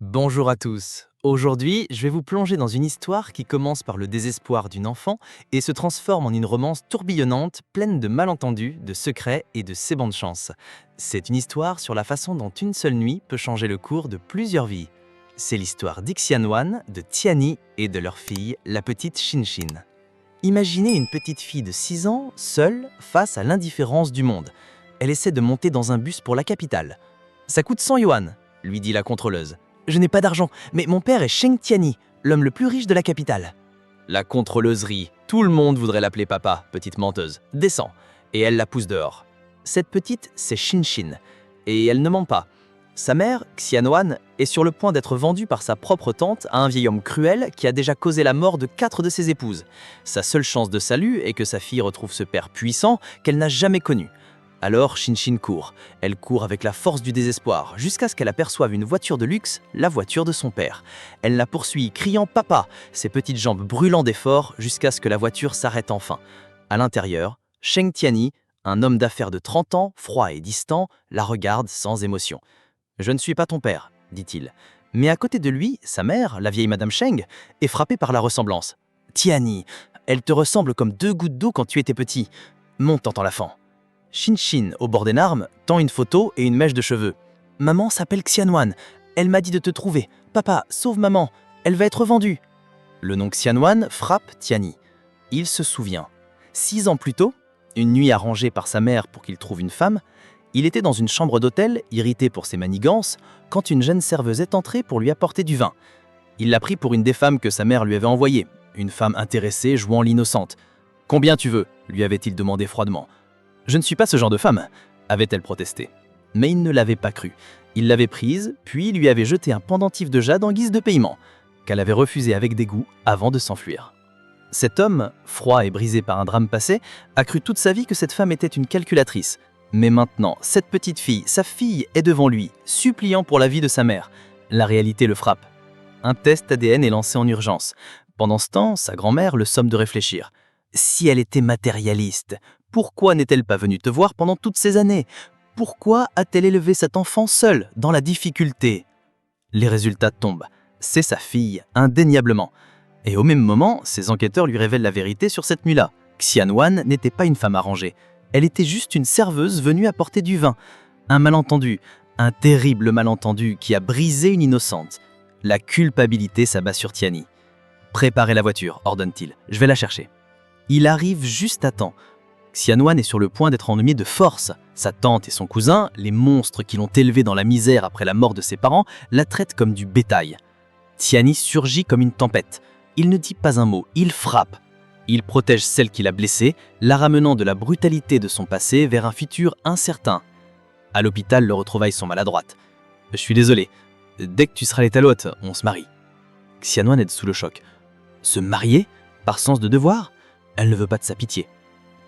Bonjour à tous. Aujourd'hui, je vais vous plonger dans une histoire qui commence par le désespoir d'une enfant et se transforme en une romance tourbillonnante, pleine de malentendus, de secrets et de sébancs de chance. C'est une histoire sur la façon dont une seule nuit peut changer le cours de plusieurs vies. C'est l'histoire d'Ixianwan, de Tiani et de leur fille, la petite Shinshin. Imaginez une petite fille de 6 ans, seule, face à l'indifférence du monde. Elle essaie de monter dans un bus pour la capitale. « Ça coûte 100 yuan », lui dit la contrôleuse. « Je n'ai pas d'argent, mais mon père est Sheng Tiani, l'homme le plus riche de la capitale. » La contrôleuse rit. Tout le monde voudrait l'appeler papa, petite menteuse. Descends. Et elle la pousse dehors. Cette petite, c'est Shinshin. Et elle ne ment pas. Sa mère, Xianwan, est sur le point d'être vendue par sa propre tante à un vieil homme cruel qui a déjà causé la mort de 4 de ses épouses. Sa seule chance de salut est que sa fille retrouve ce père puissant qu'elle n'a jamais connu. Alors Shinshin court. Elle court avec la force du désespoir, jusqu'à ce qu'elle aperçoive une voiture de luxe, la voiture de son père. Elle la poursuit, criant « Papa !», ses petites jambes brûlant d'effort, jusqu'à ce que la voiture s'arrête enfin. À l'intérieur, Sheng Tiani, un homme d'affaires de 30 ans, froid et distant, la regarde sans émotion. « Je ne suis pas ton père », dit-il. Mais à côté de lui, sa mère, la vieille Madame Sheng, est frappée par la ressemblance. « Tiani, elle te ressemble comme 2 gouttes d'eau quand tu étais petit. Monte, l'enfant. » Shinshin, au bord des larmes, tend une photo et une mèche de cheveux. « Maman s'appelle Xianwan. Elle m'a dit de te trouver. Papa, sauve maman. Elle va être vendue. » Le nom Xianwan frappe Tiani. Il se souvient. 6 ans plus tôt, une nuit arrangée par sa mère pour qu'il trouve une femme, il était dans une chambre d'hôtel, irrité pour ses manigances, quand une jeune serveuse est entrée pour lui apporter du vin. Il l'a pris pour une des femmes que sa mère lui avait envoyées, une femme intéressée jouant l'innocente. « Combien tu veux ?» lui avait-il demandé froidement. « Je ne suis pas ce genre de femme », avait-elle protesté. Mais il ne l'avait pas cru. Il l'avait prise, puis lui avait jeté un pendentif de jade en guise de paiement, qu'elle avait refusé avec dégoût avant de s'enfuir. Cet homme, froid et brisé par un drame passé, a cru toute sa vie que cette femme était une calculatrice. Mais maintenant, cette petite fille, sa fille, est devant lui, suppliant pour la vie de sa mère. La réalité le frappe. Un test ADN est lancé en urgence. Pendant ce temps, sa grand-mère le somme de réfléchir. Si elle était matérialiste, pourquoi n'est-elle pas venue te voir pendant toutes ces années? Pourquoi a-t-elle élevé cet enfant seule, dans la difficulté? Les résultats tombent. C'est sa fille, indéniablement. Et au même moment, ses enquêteurs lui révèlent la vérité sur cette nuit-là. Xianwan n'était pas une femme arrangée. Elle était juste une serveuse venue apporter du vin. Un malentendu, un terrible malentendu qui a brisé une innocente. La culpabilité s'abat sur Tiani. « Préparez la voiture », ordonne-t-il. « Je vais la chercher. » Il arrive juste à temps. Xianwan est sur le point d'être ennuyé de force. Sa tante et son cousin, les monstres qui l'ont élevé dans la misère après la mort de ses parents, la traitent comme du bétail. Tiani surgit comme une tempête. Il ne dit pas un mot, il frappe. Il protège celle qu'il a blessée, la ramenant de la brutalité de son passé vers un futur incertain. À l'hôpital, leurs retrouvailles sont maladroites. « Je suis désolé. Dès que tu seras l'étal hôte, on se marie. » Xianwan est sous le choc. Se marier? Par sens de devoir? Elle ne veut pas de sa pitié.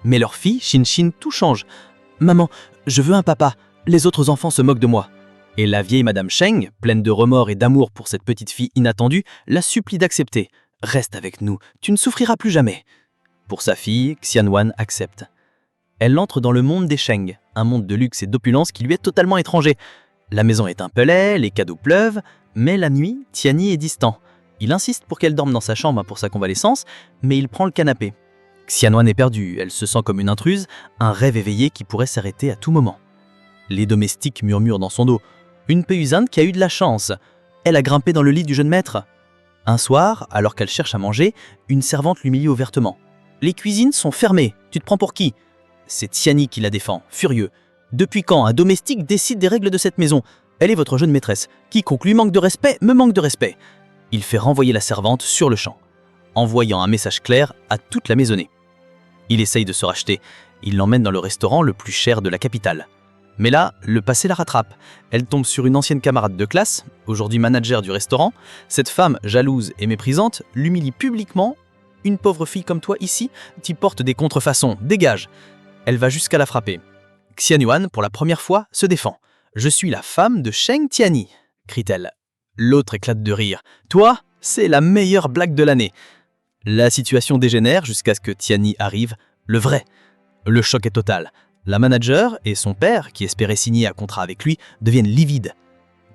Mais leur fille, Shinshin, tout change. « Maman, je veux un papa. Les autres enfants se moquent de moi. » Et la vieille Madame Sheng, pleine de remords et d'amour pour cette petite fille inattendue, la supplie d'accepter. « Reste avec nous, tu ne souffriras plus jamais. » Pour sa fille, Xianwan accepte. Elle entre dans le monde des Sheng, un monde de luxe et d'opulence qui lui est totalement étranger. La maison est un palais, les cadeaux pleuvent, mais la nuit, Tiani est distant. Il insiste pour qu'elle dorme dans sa chambre pour sa convalescence, mais il prend le canapé. Xianwan est perdue, elle se sent comme une intruse, un rêve éveillé qui pourrait s'arrêter à tout moment. Les domestiques murmurent dans son dos. Une paysanne qui a eu de la chance. Elle a grimpé dans le lit du jeune maître. Un soir, alors qu'elle cherche à manger, une servante l'humilie ouvertement. « Les cuisines sont fermées, tu te prends pour qui ?» C'est Tiani qui la défend, furieux. « Depuis quand un domestique décide des règles de cette maison? Elle est votre jeune maîtresse. Quiconque lui manque de respect me manque de respect. » Il fait renvoyer la servante sur le champ, envoyant un message clair à toute la maisonnée. Il essaye de se racheter. Il l'emmène dans le restaurant le plus cher de la capitale. Mais là, le passé la rattrape. Elle tombe sur une ancienne camarade de classe, aujourd'hui manager du restaurant. Cette femme, jalouse et méprisante, l'humilie publiquement. « Une pauvre fille comme toi ici, t'y portes des contrefaçons, dégage !» Elle va jusqu'à la frapper. Xianwan, pour la première fois, se défend. « Je suis la femme de Sheng Tiani !» crie-t-elle. L'autre éclate de rire. « Toi, c'est la meilleure blague de l'année !» La situation dégénère jusqu'à ce que Tiani arrive, le vrai. Le choc est total. La manager et son père, qui espérait signer un contrat avec lui, deviennent livides.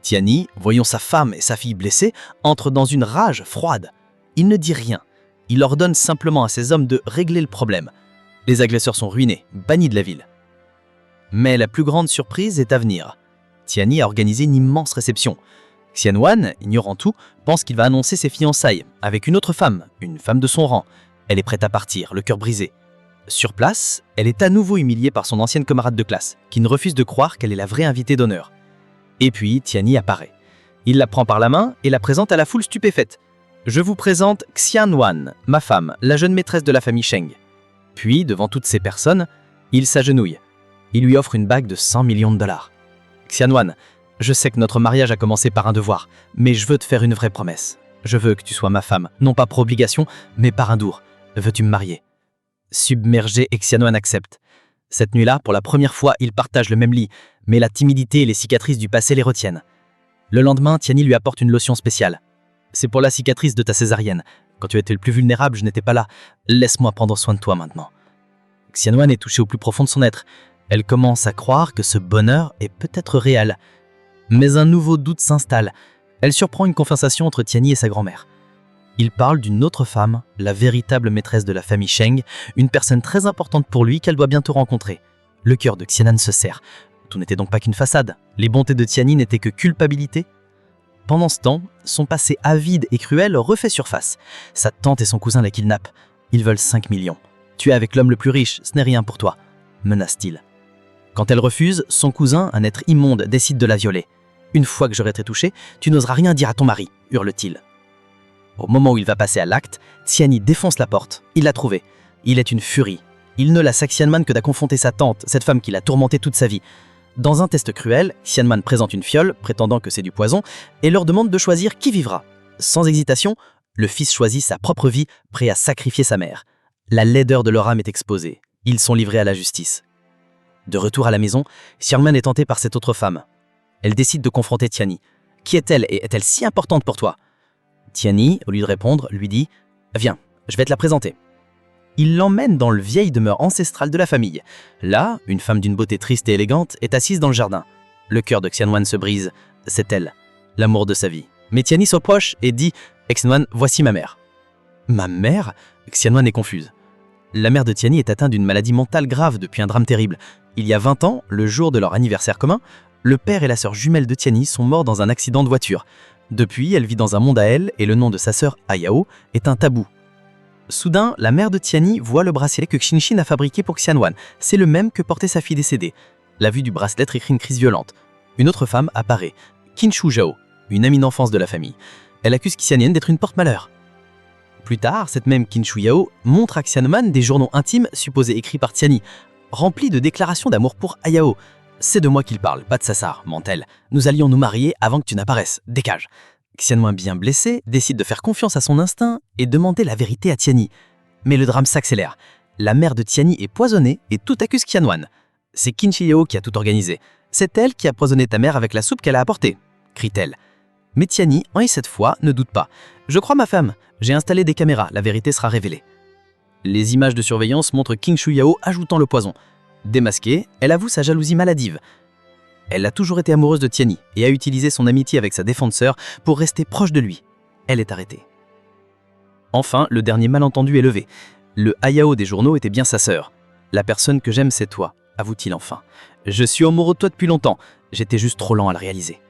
Tiani, voyant sa femme et sa fille blessées, entre dans une rage froide. Il ne dit rien. Il ordonne simplement à ses hommes de régler le problème. Les agresseurs sont ruinés, bannis de la ville. Mais la plus grande surprise est à venir. Tiani a organisé une immense réception. Xianwan, ignorant tout, pense qu'il va annoncer ses fiançailles avec une autre femme, une femme de son rang. Elle est prête à partir, le cœur brisé. Sur place, elle est à nouveau humiliée par son ancienne camarade de classe, qui ne refuse de croire qu'elle est la vraie invitée d'honneur. Et puis, Tiani apparaît. Il la prend par la main et la présente à la foule stupéfaite. Je vous présente Xianwan, ma femme, la jeune maîtresse de la famille Sheng. Puis, devant toutes ces personnes, il s'agenouille. Il lui offre une bague de 100 millions de dollars. Xianwan, je sais que notre mariage a commencé par un devoir, mais je veux te faire une vraie promesse. Je veux que tu sois ma femme, non pas par obligation, mais par un dour. Veux-tu me marier? Submergé, Xianwan accepte. Cette nuit-là, pour la première fois, ils partagent le même lit, mais la timidité et les cicatrices du passé les retiennent. Le lendemain, Tiani lui apporte une lotion spéciale. C'est pour la cicatrice de ta césarienne. Quand tu étais le plus vulnérable, je n'étais pas là. Laisse-moi prendre soin de toi maintenant. Xianwan est touchée au plus profond de son être. Elle commence à croire que ce bonheur est peut-être réel. Mais un nouveau doute s'installe. Elle surprend une conversation entre Tiani et sa grand-mère. Il parle d'une autre femme, la véritable maîtresse de la famille Sheng, une personne très importante pour lui qu'elle doit bientôt rencontrer. Le cœur de Xianan se serre. Tout n'était donc pas qu'une façade. Les bontés de Tiani n'étaient que culpabilité. Pendant ce temps, son passé avide et cruel refait surface. Sa tante et son cousin la kidnappent. Ils veulent 5 millions. Tu es avec l'homme le plus riche, ce n'est rien pour toi, menace-t-il. Quand elle refuse, son cousin, un être immonde, décide de la violer. Une fois que j'aurai été touché, tu n'oseras rien dire à ton mari, hurle-t-il. Au moment où il va passer à l'acte, Tiani défonce la porte. Il l'a trouvé. Il est une furie. Il ne laisse à Xianwan que d'à confronter sa tante, cette femme qui l'a tourmenté toute sa vie. Dans un test cruel, Xianwan présente une fiole, prétendant que c'est du poison, et leur demande de choisir qui vivra. Sans hésitation, le fils choisit sa propre vie, prêt à sacrifier sa mère. La laideur de leur âme est exposée. Ils sont livrés à la justice. De retour à la maison, Xianwan est tenté par cette autre femme. Elle décide de confronter Tiani. Qui est-elle et est-elle si importante pour toi? Tiani, au lieu de répondre, lui dit « Viens, je vais te la présenter ». Il l'emmène dans le vieille demeure ancestrale de la famille. Là, une femme d'une beauté triste et élégante est assise dans le jardin. Le cœur de Xianwan se brise. C'est elle, l'amour de sa vie. Mais Tiani s'approche et dit « Xianwan, voici ma mère ». « Ma mère ?» Xianwan est confuse. La mère de Tiani est atteinte d'une maladie mentale grave depuis un drame terrible. Il y a 20 ans, le jour de leur anniversaire commun, le père et la sœur jumelle de Tiani sont morts dans un accident de voiture. Depuis, elle vit dans un monde à elle et le nom de sa sœur Ayao est un tabou. Soudain, la mère de Tiani voit le bracelet que Xinshin a fabriqué pour Xianwan. C'est le même que portait sa fille décédée. La vue du bracelet écrit une crise violente. Une autre femme apparaît, Qinshu Zhao, une amie d'enfance de la famille. Elle accuse Xianyan d'être une porte-malheur. Plus tard, cette même Qinshu Yao montre à Xianwan des journaux intimes supposés écrits par Tiani, remplis de déclarations d'amour pour Ayao. « C'est de moi qu'il parle, pas de sa sœur, ment-elle. Nous allions nous marier avant que tu n'apparaisses. Dégage !» Xianwan, bien blessé, décide de faire confiance à son instinct et demander la vérité à Tiani. Mais le drame s'accélère. La mère de Tiani est poisonnée et tout accuse Xianwan. C'est Qinshu Yao qui a tout organisé. C'est elle qui a poisonné ta mère avec la soupe qu'elle a apportée, crie-t-elle. Mais Tiani, et cette fois, ne doute pas. « Je crois ma femme. J'ai installé des caméras, la vérité sera révélée. » Les images de surveillance montrent Qinshu Yao ajoutant le poison. Démasquée, elle avoue sa jalousie maladive. Elle a toujours été amoureuse de Tiani et a utilisé son amitié avec sa défenseur pour rester proche de lui. Elle est arrêtée. Enfin, le dernier malentendu est levé. Le Ayao des journaux était bien sa sœur. « La personne que j'aime, c'est toi », avoue-t-il enfin. « Je suis amoureux de toi depuis longtemps. J'étais juste trop lent à le réaliser. »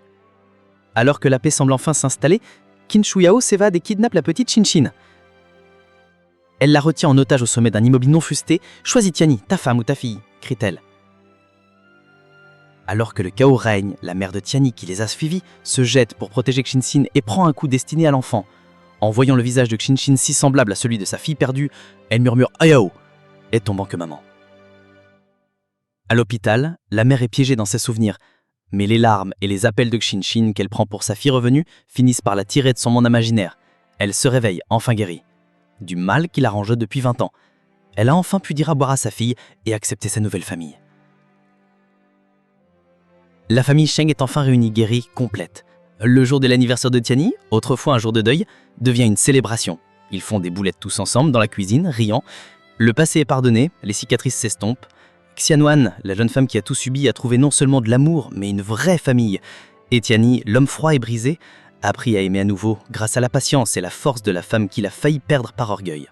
Alors que la paix semble enfin s'installer, Qinshu Yao s'évade et kidnappe la petite Xinshin. Elle la retient en otage au sommet d'un immeuble non fusté. « Choisis Tiani, ta femme ou ta fille », crie-t-elle. Alors que le chaos règne, la mère de Tiani, qui les a suivis, se jette pour protéger Xinshin et prend un coup destiné à l'enfant. En voyant le visage de Xinshin si semblable à celui de sa fille perdue, elle murmure « Ayao » et tombe en que maman. À l'hôpital, la mère est piégée dans ses souvenirs, mais les larmes et les appels de Xinshin qu'elle prend pour sa fille revenue finissent par la tirer de son monde imaginaire. Elle se réveille, enfin guérie. Du mal qui la ronge depuis 20 ans. Elle a enfin pu dire à boire à sa fille et accepter sa nouvelle famille. La famille Sheng est enfin réunie, guérie, complète. Le jour de l'anniversaire de Tiani, autrefois un jour de deuil, devient une célébration. Ils font des boulettes tous ensemble dans la cuisine, riant. Le passé est pardonné, les cicatrices s'estompent. Xianwan, la jeune femme qui a tout subi, a trouvé non seulement de l'amour, mais une vraie famille. Etiani, l'homme froid et brisé, a appris à aimer à nouveau grâce à la patience et la force de la femme qu'il a failli perdre par orgueil.